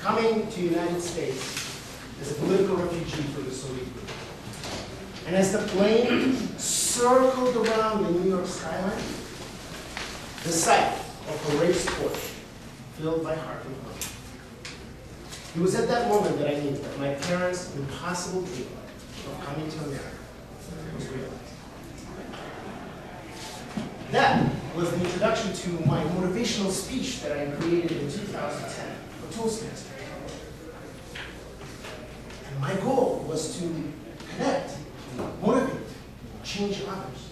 coming to the United States as a political refugee from the Soviet Union. And as the plane circled around the New York skyline, the sight of a race Porsche filled my heart with wonder. It was at that moment that I knew that my parents' impossible dream of coming to America was realized. That was the introduction to my motivational speech that I created in 2010 for Toastmasters. And my goal was to connect, motivate, change others.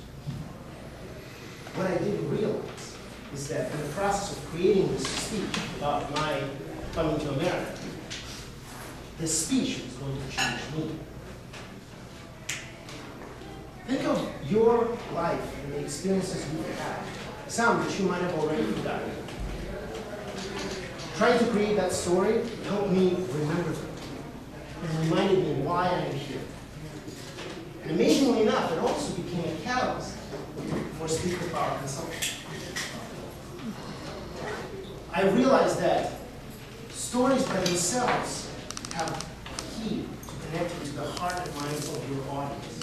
What I didn't realize is that in the process of creating this speech about my coming to America, this speech was going to change me. Think of your life and the experiences you've had, some that you might have already forgotten. Trying to create that story helped me remember them and reminded me why I am here. And amazingly enough, it also became a catalyst for Speaker Power Consulting. I realized that stories by themselves have a key to connecting to the heart and mind of your audience.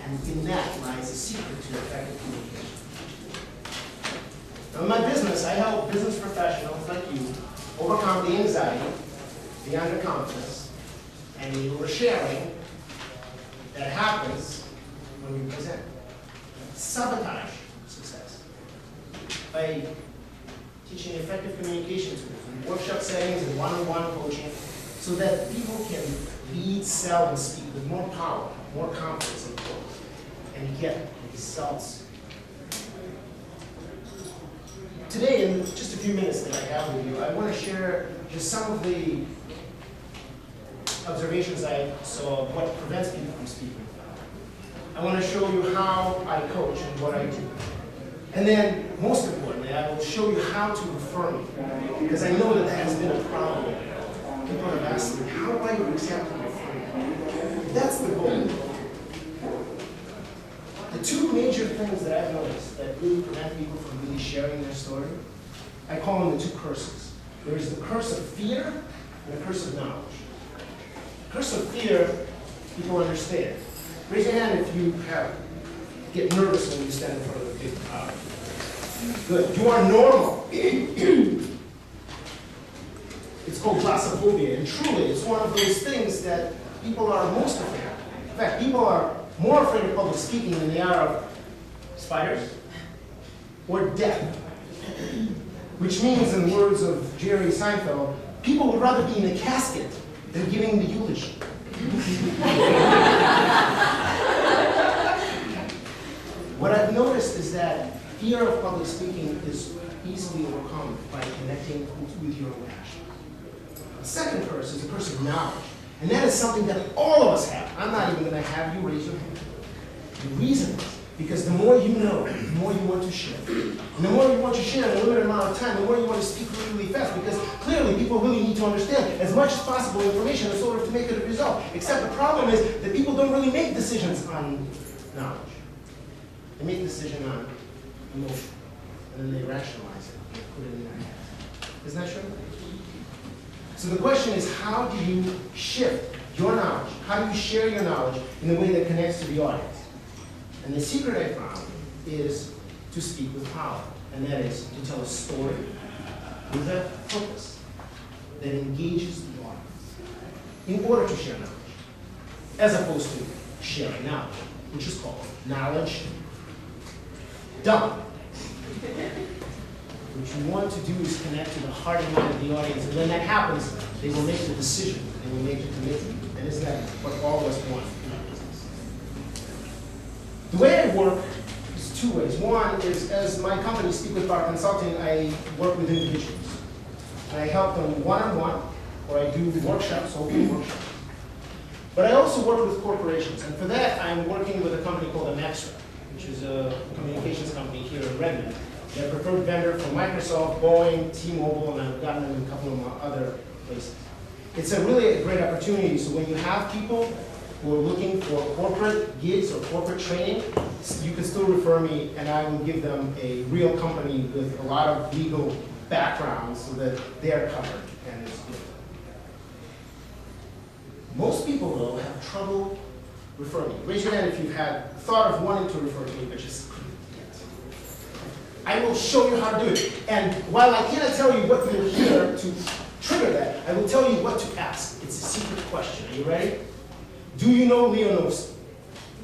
And in that lies the secret to effective communication. Now in my business, I help business professionals like you overcome the anxiety, the underconfidence, and the oversharing that happens when we present. Sabotage success by teaching effective communication tools in workshop settings and one-on-one coaching so that people can lead, sell, and speak with more power, more confidence, and get results. Today, in just a few minutes that I have with you, I want to share just some of the observations I saw of what prevents people from speaking. I want to show you how I coach and what I do. And then, most importantly, I will show you how to refer me, because I know that that has been a problem. People have asked me, how do I exactly refer you? That's the goal. The two major things that I've noticed that really prevent people from really sharing their story, I call them the two curses. There is the curse of fear and the curse of knowledge. The curse of fear, people understand. Raise your hand if you get nervous when you stand in front of a big crowd. Good. You are normal. It's called glossophobia, and truly, it's one of those things that people are most afraid of. In fact, people are more afraid of public speaking than they are of spiders or death. Which means, in the words of Jerry Seinfeld, people would rather be in a casket than giving the eulogy. What I've noticed is that fear of public speaking is easily overcome by connecting with your own passion. The second curse is the curse of knowledge. And that is something that all of us have. I'm not even going to have you raise your hand. The reason is because the more you know, the more you want to share. And the more you want to share in a limited amount of time, the more you want to speak really, really fast. Because clearly, people really need to understand as much as possible information in order to make it a result. Except the problem is that people don't really make decisions on knowledge. They make decisions on emotion. And then they rationalize it and put it in their head. Isn't that true? So the question is, how do you shift your knowledge? How do you share your knowledge in a way that connects to the audience? And the secret I found is to speak with power. And that is to tell a story with a purpose that engages the audience in order to share knowledge, as opposed to sharing knowledge, which is called knowledge dump. What you want to do is connect to the heart and mind of the audience, and when that happens, they will make the decision, they will make the commitment. And isn't that what all of us want in our business? The way I work is two ways. One is, as my company, Speak with Power Consulting, I work with individuals. I help them one-on-one, or I do workshops, open workshops. But I also work with corporations, and for that, I'm working with a company called Amexra, which is a communications company here in Redmond. They're a preferred vendor for Microsoft, Boeing, T-Mobile, and I've gotten them in a couple of other places. It's a really great opportunity. So when you have people who are looking for corporate gigs or corporate training, you can still refer me, and I will give them a real company with a lot of legal background so that they're covered and it's good. Most people, though, have trouble referring you. Raise your hand if you've had thought of wanting to refer to me, but just couldn't yet. I will show you how to do it. And while I cannot tell you what you'll hear to trigger that, I will tell you what to ask. It's a secret question. Are you ready? Do you know Novsky?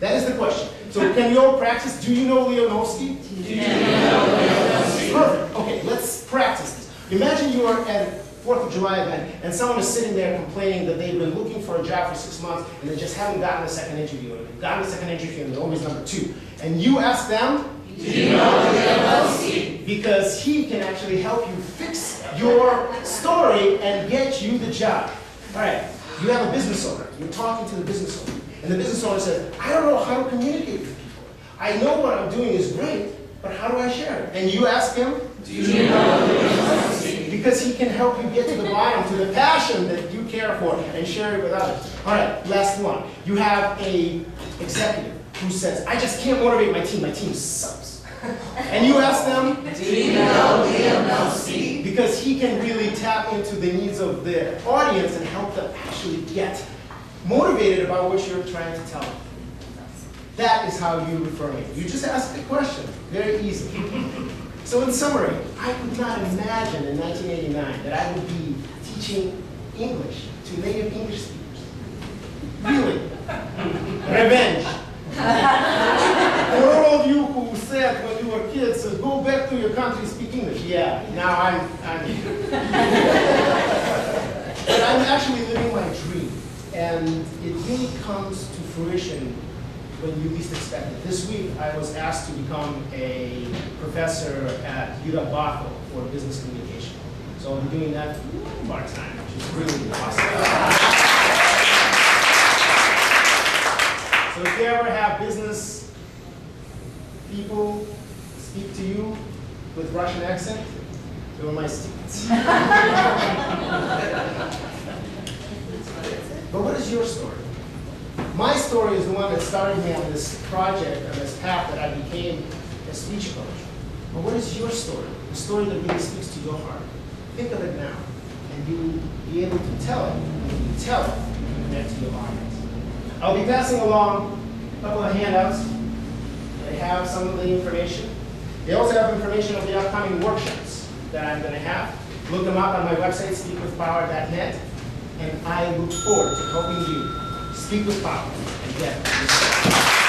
That is the question. So can we all practice? Do you know Novsky? Do you know Novsky? Perfect. Okay, let's practice this. Imagine you are at a 4th of July event and someone is sitting there complaining that they've been looking for a job for 6 months and they just haven't gotten a second interview. Or they've gotten a second interview and they're always number 2. And you ask them, do you know Novsky? Because he can actually help you fix your story and get you the job. All right, you have a business owner. You're talking to the business owner. And the business owner says, I don't know how to communicate with people. I know what I'm doing is great, but how do I share it? And you ask him, do you know Novsky? Because he can help you get to the bottom, to the passion that you care for, and share it with others. All right, last one. You have a executive who says, I just can't motivate my team sucks. And you ask them, do you know Novsky? Because he can really tap into the needs of the audience and help them actually get motivated about what you're trying to tell them. That is how you refer me. You just ask the question, very easy. So in summary, I could not imagine in 1989 that I would be teaching English to native English speakers. Really. Revenge. For all of you who said when you were kids, go back to your country, speak English. Yeah, now I'm but I'm actually living my dream. And it really comes to fruition when you least expect it. This week, I was asked to become a professor at UW-Bothell for business communication. So I'll be doing that part-time, which is really awesome. So if you ever have business people speak to you with Russian accent, they were my students. But what is your story? My story is the one that started me on this project, on this path that I became a speech coach. But what is your story? The story that really speaks to your heart. Think of it now, and you will be able to tell it. And when you tell it, you connect to your audience. I'll be passing along a couple of handouts. They have some of the information. They also have information of the upcoming workshops that I'm going to have. Look them up on my website, speakwithpower.net. And I look forward to helping you speak with power and get results.